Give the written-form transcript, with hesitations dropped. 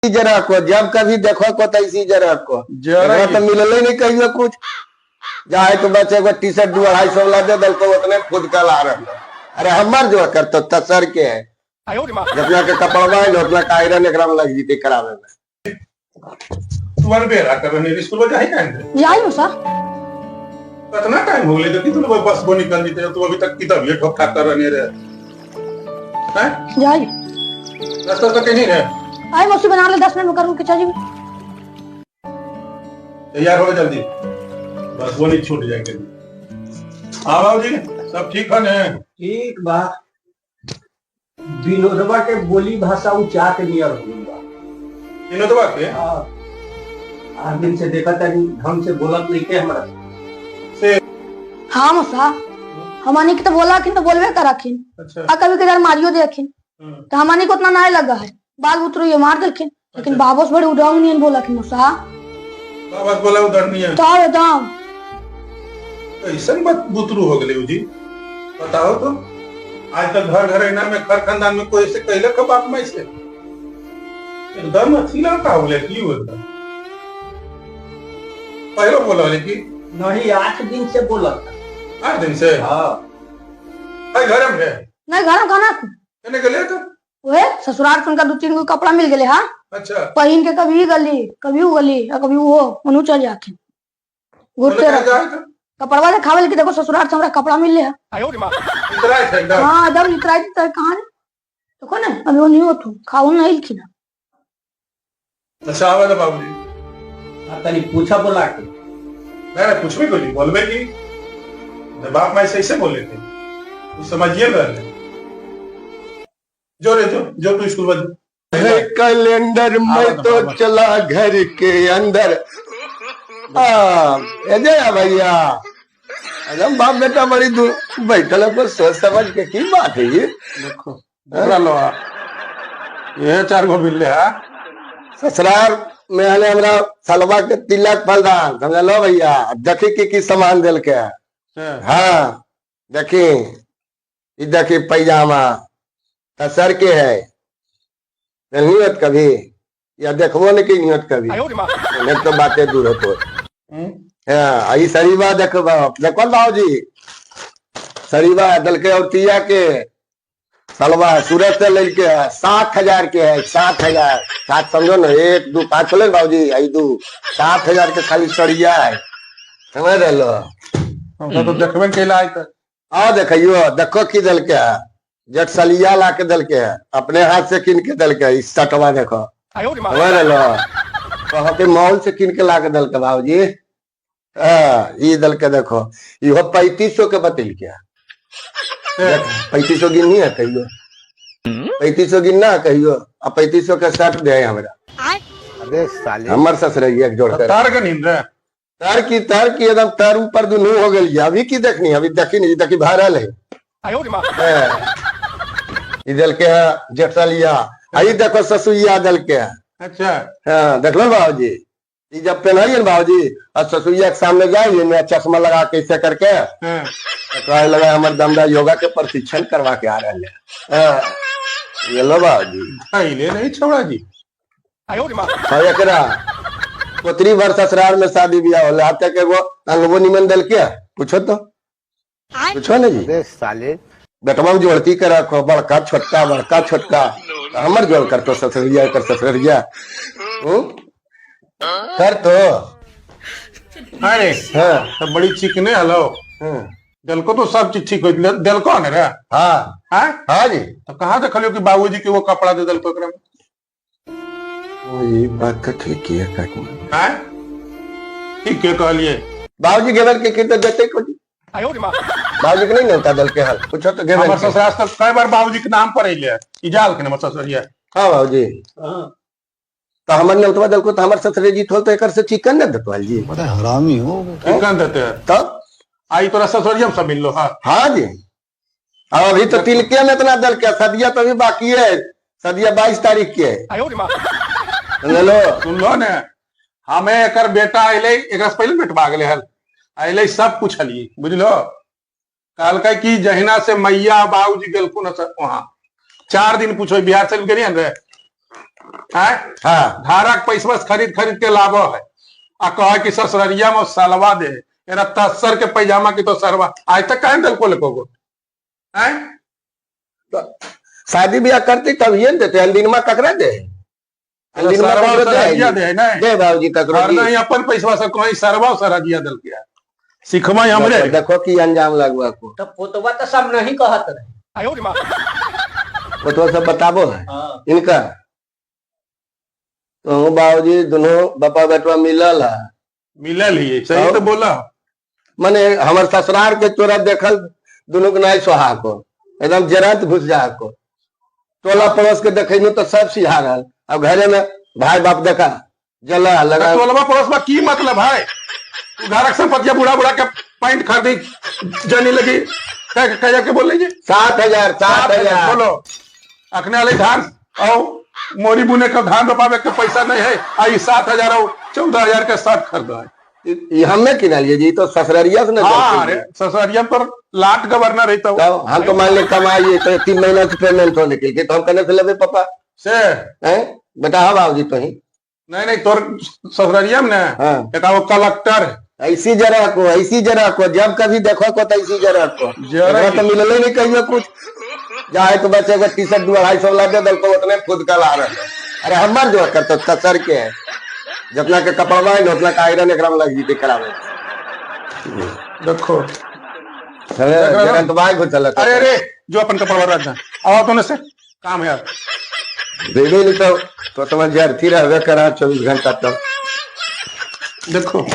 जरा को जब कभी देखो को तैसी जरा को जरा तो मिलले नहीं कहियो कुछ जाए तो बच्चे को टी शर्ट 250 वाला दे दल को उतने खुद का ला रहा। अरे हमार जो कर तो तसर के है जितना के कपड़वा है उतना का आयरन एकरा में लग जीते करावे में। तू अर बेरा कर नहीं स्कूल में जाई काहे जाई हो सर कितना टाइम हो गया तो कितने बस को निकल जीते तू अभी तक किताब ये ठोक ठाक कर रहे रे हैं जाई रास्ता तो कहीं रे आई मौसी बना ले 10 मिनट में करूं के चाची तैयार हो जल्दी बस वो नहीं छूट जाएंगे। हाँ बाबूजी सब ठीक है ना ठीक बा विनोदवा के बोली भाषा ऊंचा के नियर होगा विनोदवा के आज दिन से देखा था ढंग से बोलत नहीं के हमरा से हां मौसा हमनी के तो बोला कि तो बोलबे कराखिन। अच्छा आ कभी कदार मारियो देखिन तो हमनी को उतना नहीं लगा है बाल बुतरू ये मार देलखिन लेकिन बाबूस बड़े उडंग नहीं बोला कि मौसा बाबा बोला उधर नहीं है तो एकदम ऐसन बात बुतरू हो गई जी बताओ तो आज तक घर घर इना में घर खानदान में कोई ऐसे कहले कब बाप में से एकदम अथीला का हो गया की होता पहले बोला लेकिन नहीं 8 दिन से बोलत 8 दिन से हां भाई घर में नहीं घर में खाना कहने के लिए तो ओए ससुराल से उनका 2-3 गो कपड़ा मिल गेले हां अच्छा पहिन के कभी गली कभी वो गली और कभी वो उनु चल जाके घुरते रह कपड़वा से खावे के देखो ससुराल से हमरा कपड़ा मिल ले है इतना है एकदम हां एकदम इतराई तो कहां है देखो ना अभी वो नहीं हो तू खाऊ नहीं थी ना अच्छा आवा बाबूजी तनी पूछा बोला के मैं कुछ भी बोली बोलबे की बाप मैं ऐसे बोले थे तू समझिए ना जो रे जो तू स्कूल में कैलेंडर में तो चला घर के अंदर अजय भैया अरे बाप बेटा बड़ी दूर बैठल है पर सोच समझ के की बात है ये देखो लो ये 4 गो मिल है ससुराल में आने हमरा सलवा के तिलक फलदान समझ लो भैया देखी की सामान दिल के हाँ देखी देखी पैजामा सर के है नहीं होत कभी या देखबो नहीं की नहीं कभी नहीं तो बातें दूर होतो हाँ आई सरीवा देखो देखो बाबूजी सरीवा दल के और तिया के सलवा सूरत से लेके 7,000 के है 7,000 सात समझो ना 1 2 5 चले बाबूजी आई 2 7,000 के खाली सड़िया है समझ रहे लो तो देखबे के लाई तो आओ देखियो देखो की दल के है जट सलिया ला के दल के है अपने हाथ से किन के दल के इस सटवा देखो समझ रहे लो कहो के मॉल से किन के ला के दल के बाबूजी ये दल के देखो यो 3500 के बतिल क्या 3500 गिन नहीं है कहियो 3500 गिन ना कहियो अब 3500 का शर्ट दे हमरा अरे साले हमर ससुर एक जोड़ कर तार के नींद रे तार की एकदम तार ऊपर दुनू हो गई अभी की देखनी अभी देखी नहीं देखी वायरल है इधर के है जेठलिया आई देखो ससुइया दल के है अच्छा हाँ देख लो बाबूजी ये जब पहनाइए बाबूजी और ससुइया के सामने जाइए मैं चश्मा लगा के ऐसे करके तो लगा हमारे दमदा योगा के प्रशिक्षण करवा के आ रहे हैं ये लो बाबूजी ले नहीं छोड़ा जी एकरा पोतरी भर ससुराल में शादी ब्याह होला आते के वो अंगबो निमन दल के पूछो तो पूछो ना जी साले बेटवा जोड़ती के रखो बड़का छोटका हमर जोड़ कर तो ससुरिया कर ससुरिया कर तो अरे हाँ तो बड़ी चिकने हलो दिल को तो सब चीज ठीक हो दिल को ना रे हाँ हाँ जी तो कहाँ देखलियो कि बाबूजी के वो कपड़ा दे दिल को एकरा में ये बात का ठीक है हैं ठीक है कहलिए बाबूजी गेवर के तो देते को बाबूजी के नहीं होता दल के हाल पूछो तो गेवर हमर ससुराल तक कई बार बाबूजी के नाम पर अइले इजाल के हमर ससुरिया हाँ बाबूजी तो हमर ने उतवा दल को तो हमर ससुरे जी थोल तो एकर से चिकन न देतो जी बड़ा हरामी हो चिकन देते हैं तब आई तोरा ससुरिया सब मिल लो हाँ जी अभी तो तिलके में इतना दल के सदिया तो अभी बाकी है सदिया 22 तारीख की है लो सुन लो ने हमें एकर बेटा अइले एकरा से पहले बेटवा गेले हल अइले सब कुछ हलिए बुझलो काल का की जहिना से मैया बाबूजी गेलखुन वहां 4 दिन पूछो बिहार से गेलियन रे है हाँ धारा के पैसा से खरीद खरीद के लाभो है आ कह कि ससुररिया में सलवा दे एरा तसर के पैजामा की तो सरवा आज तक काहे दल को लेको हैं तो शादी ब्याह करती तब ये न देते अंदिनमा ककरा दे अंदिनमा सरवा ककरा सरजिया दे दे नहीं दे बाबूजी ककरो और की। नहीं अपन पैसा से कोई सरवा सरजिया दल के सिखवा हमरे देखो की अंजाम लगवा को तो पोतवा तो सब नहीं कहत रहे। वो तो सब बताबो है हाँ। इनका तो बाबूजी दोनों बापा बेटवा मिलल है मिलल ही सही तो बोला मने हमर ससुरार के चोरा देखल दोनों के नहीं सोहा को एकदम जरत घुस जा को टोला पड़ोस के देखे तो सब सिहा रहल अब घरे में भाई बाप देखा जला लगा टोलवा पड़ोस में की मतलब है घरक संपत्तिया बुढ़ा बुढ़ा के पैंट खरीदी जाने लगी कह के बोल लीजिए 7,000 बोलो अखने वाले धान और मोरी बुने का धान रोपावे के पैसा नहीं है आई 7,000 और 14,000 के शर्ट खरीदा है ये हमें किना लिए जी तो ससुररिया से हाँ अरे ससुरिया पर लाट गवर्नर रहता तो हम तो मान ले कमाइए तो 3 महीना की पेमेंट होने के लिए तो हम कहने से लेवे पापा से हैं बेटा हाँ बाबूजी तो ही नहीं तोर ससुरिया में ना हाँ एक वो कलेक्टर है ऐसी जरा को जब कभी देखो को तो ऐसी जरा को जरा एकरा तो मिलले नहीं कहियो कुछ जाए तो बच्चे का टी शर्ट 250 ला दे दल को उतने खुद का ला रहे अरे हमार जो कर तो तसर के है जितना के कपड़वा है उतना का आयरन एकरा में लग जीते करावे देखो जरा तो भाई को चला अरे अरे जो अपन कपड़ा रख दे आओ तो से काम है यार देवे नहीं तो तुम्हारे जरती रहवे करा 24 घंटा तक देखो